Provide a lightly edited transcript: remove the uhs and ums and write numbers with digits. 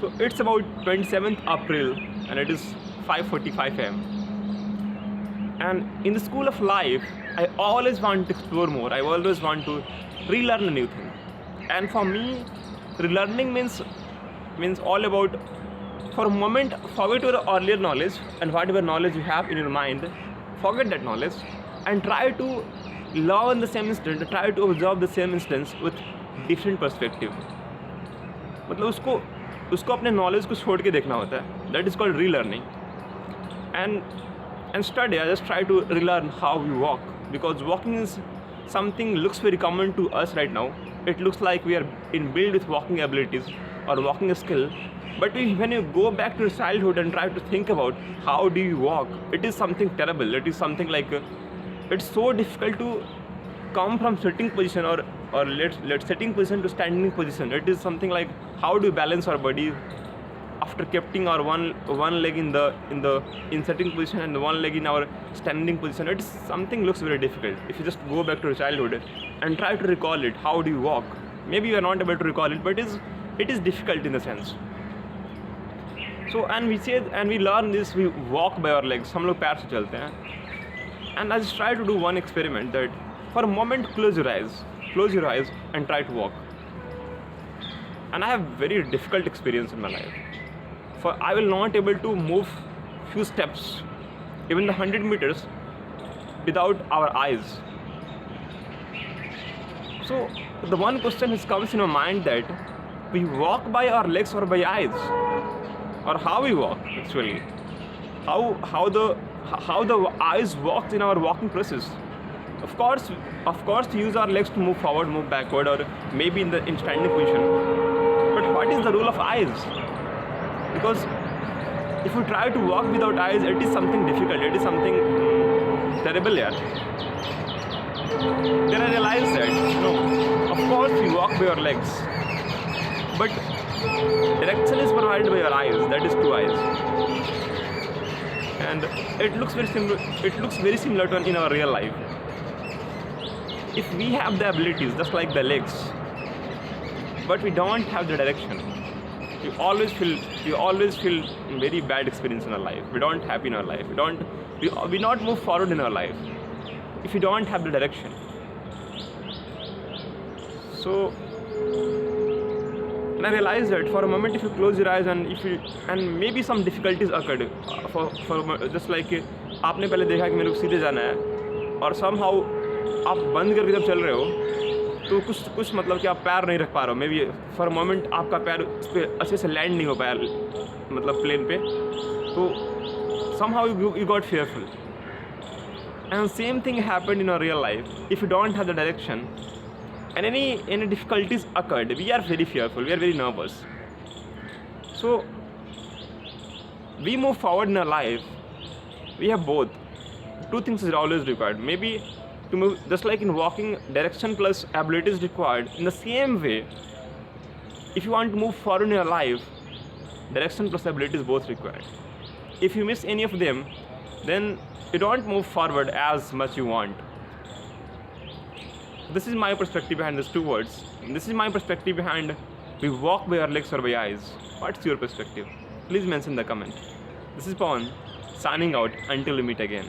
So it's about 27th April and it is 5:45 am. And in the school of life, I always want to explore more. I always want to relearn a new thing. And for me, relearning means all about, for a moment, forget your earlier knowledge and whatever knowledge you have in your mind, forget that knowledge and try to learn the same instant, try to observe the same instance with different perspective. मतलब उसको अपने knowledge को छोड़ के देखना होता है. That is called relearning. And study, I just try to relearn how we walk, because walking is something looks very common to us right now. It looks like we are inbuilt with walking abilities or walking skill. But when you go back to your childhood and try to think about how do you walk, it is something terrible. It is something like it's so difficult to come from sitting position or let sitting position to standing position. It is something like how do you balance our body after keeping our one leg in sitting position and one leg in our standing position. It's something looks very difficult. If you just go back to your childhood and try to recall it, how do you walk? Maybe you are not able to recall it, but it is difficult in a sense. So and we learn this, we walk by our legs. हम लोग पैर से चलते हैं. And I just try to do one experiment that for a moment close your eyes and try to walk. And I have very difficult experience in my life. For I will not able to move few steps, even the 100 meters, without our eyes. So the one question which comes in my mind that we walk by our legs or by eyes, or how we walk actually, how the eyes walks in our walking process. Of course we use our legs to move forward, move backward, or maybe in standing position. But what is the role of eyes? Because if you try to walk without eyes, it is something difficult. It is something terrible here. Then I realized that no, of course we walk by our legs, but direction is provided by your eyes. That is two eyes, and it looks very similar. It looks very similar to in our real life. If we have the abilities just like the legs, but we don't have the direction, you always feel very bad experience in our life. We don't happy in our life. We not move forward in our life if you don't have the direction. So, and I realized that for a moment, if you close your eyes and maybe some difficulties occurred, for just like आपने पहले देखा कि मेरे को सीधे जाना है, और somehow आप बंद करके जब चल रहे हो तो कुछ मतलब कि आप पैर नहीं रख पा रहे हो. मे बी फॉर मोमेंट आपका पैर उस पर अच्छे से लैंड नहीं हो पाया, मतलब प्लेन पे, तो somehow you got fearful. And same thing happened in our real life. If you don't have the direction and any difficulties occurred, we are very fearful, we are very nervous. So we move forward in our life, we have both. Two things is always required. Maybe to move, just like in walking, direction plus ability is required. In the same way, if you want to move forward in your life, direction plus ability is both required. If you miss any of them, then you don't move forward as much you want. This is my perspective behind these two words. This is my perspective behind we walk by our legs or by eyes. What's your perspective? Please mention in the comment. This is Pawan, signing out until we meet again.